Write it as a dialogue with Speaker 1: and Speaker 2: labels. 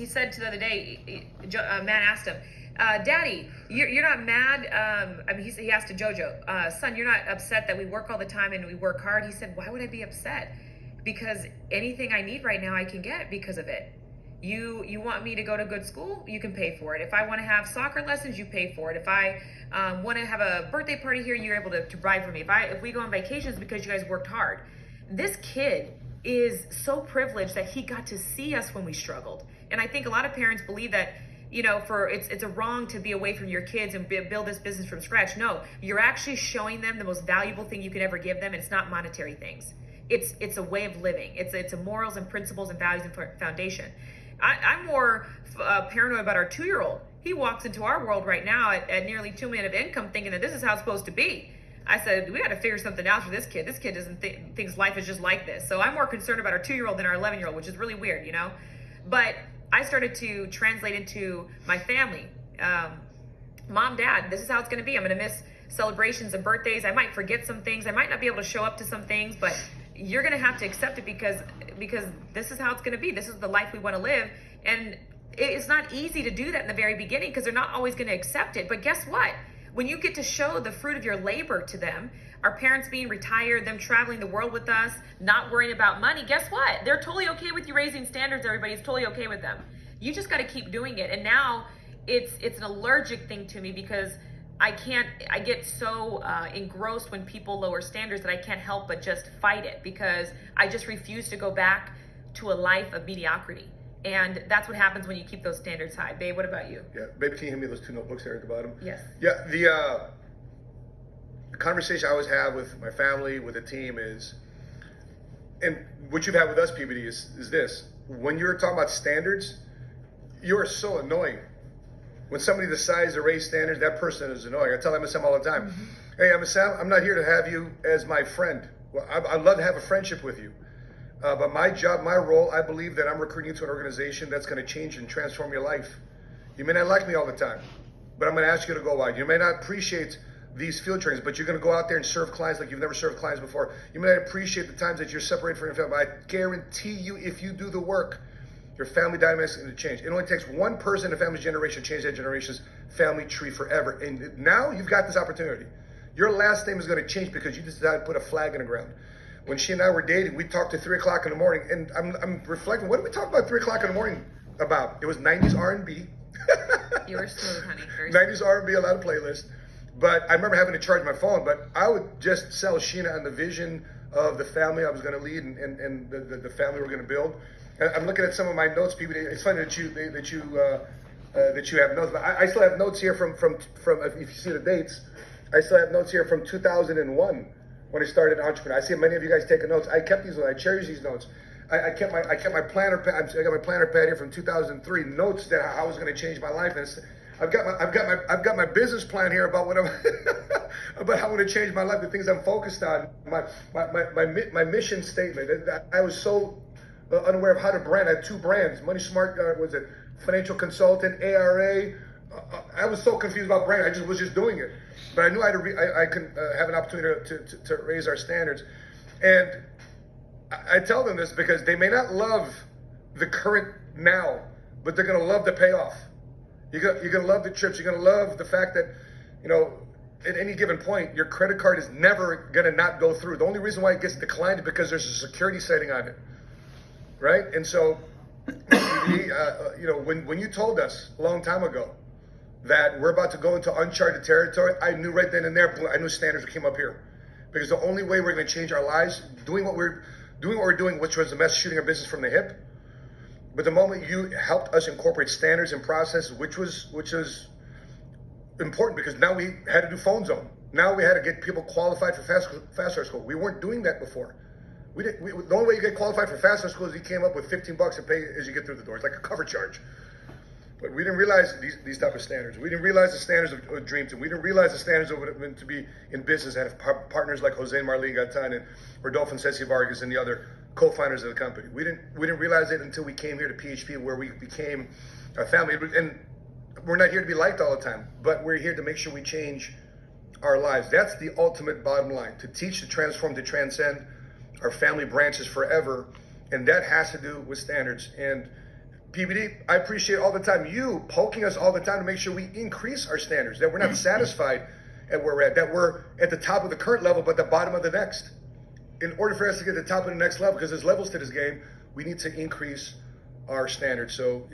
Speaker 1: He said to the other day, Matt asked him, Daddy, you're not mad? I mean, he asked to JoJo, son, you're not upset that we work all the time and we work hard? He said, why would I be upset? Because anything I need right now, I can get because of it. You want me to go to good school? You can pay for it. If I want to have soccer lessons, you pay for it. If I want to have a birthday party here, you're able to provide for me. If we go on vacations because you guys worked hard. This kid is so privileged that he got to see us when we struggled. And I think a lot of parents believe that, it's a wrong to be away from your kids and build this business from scratch. No, you're actually showing them the most valuable thing you could ever give them. And it's not monetary things. It's a way of living. It's a morals and principles and values and foundation. I'm more paranoid about our 2-year-old. He walks into our world right now at nearly $2 million of income thinking that this is how it's supposed to be. I said, we got to figure something out for this kid. This kid doesn't thinks life is just like this. So I'm more concerned about our 2-year-old than our 11-year-old, which is really weird, But I started to translate into my family. Mom, Dad, this is how it's going to be. I'm going to miss celebrations and birthdays. I might forget some things. I might not be able to show up to some things, but you're going to have to accept it because this is how it's going to be. This is the life we want to live. And it's not easy to do that in the very beginning because they're not always going to accept it. But guess what? When you get to show the fruit of your labor to them, our parents being retired, them traveling the world with us, not worrying about money, guess what? They're totally okay with you raising standards. Everybody's totally okay with them. You just got to keep doing it. And now it's an allergic thing to me because I get so engrossed when people lower standards that I can't help but just fight it because I just refuse to go back to a life of mediocrity. And that's what happens when you keep those standards high. Babe, what about you?
Speaker 2: Yeah, babe, can you hand me those 2 notebooks there at the bottom?
Speaker 1: Yes.
Speaker 2: Yeah, the conversation I always have with my family, with the team is, and what you've had with us, PBD, is this. When you're talking about standards, you're so annoying. When somebody decides to raise standards, that person is annoying. I tell MSM all the time, Hey, MSM, I'm not here to have you as my friend. Well, I'd love to have a friendship with you. But my job, my role, I believe that I'm recruiting you to an organization that's going to change and transform your life. You may not like me all the time, but I'm going to ask you to go out. You may not appreciate these field trainings, but you're going to go out there and serve clients like you've never served clients before. You may not appreciate the times that you're separated from your family, but I guarantee you, if you do the work, your family dynamics is going to change. It only takes one person in a family's generation to change that generation's family tree forever. And now you've got this opportunity. Your last name is going to change because you decided to put a flag in the ground. When she and I were dating, we talked to 3 o'clock in the morning, and I'm reflecting, what did we talk about 3 o'clock in the morning about? It was 90s R&B.
Speaker 1: You were smooth, honey.
Speaker 2: 90s R&B, a lot of playlists. But I remember having to charge my phone, but I would just sell Sheena on the vision of the family I was going to lead and the family we're going to build. And I'm looking at some of my notes, people. It's funny that you have notes, but I still have notes here from if you see the dates, I still have notes here from 2001. When I started entrepreneur. I see many of you guys taking notes. I kept these notes. I cherish these notes. I kept my planner pad. I got my planner pad here from 2003. Notes that how I was going to change my life. And I've got my business plan here about what I'm about how I'm going to change my life. The things I'm focused on. My mission statement. I was so unaware of how to brand. I had 2 brands. Money Smart was it financial consultant, ARA. I was so confused about brand. I was just doing it. But I knew I could have an opportunity to raise our standards. And I tell them this because they may not love the current now, but they're going to love the payoff. You're going to love the trips. You're going to love the fact that, at any given point, your credit card is never going to not go through. The only reason why it gets declined is because there's a security setting on it, right? And so, when you told us a long time ago that we're about to go into uncharted territory, I knew right then and there, I knew standards came up here. Because the only way we're going to change our lives, doing what we're doing, which was the mess, shooting our business from the hip. But the moment you helped us incorporate standards and processes, which was important because now we had to do phone zone. Now we had to get people qualified for fast start school. We weren't doing that before. The only way you get qualified for fast start school is you came up with $15 to pay as you get through the door. It's like a cover charge. But we didn't realize these type of standards. We didn't realize the standards of Dream Team. We didn't realize the standards of what it meant to be in business and have partners like Jose and Marlene Gatan and Rodolfo and Ceci Vargas and the other co-founders of the company. We didn't realize it until we came here to PHP, where we became a family. And we're not here to be liked all the time, but we're here to make sure we change our lives. That's the ultimate bottom line: to teach, to transform, to transcend our family branches forever. And that has to do with standards. And PBD, I appreciate all the time you poking us all the time to make sure we increase our standards, that we're not satisfied at where we're at, that we're at the top of the current level but the bottom of the next. In order for us to get to the top of the next level, because there's levels to this game, we need to increase our standards. So,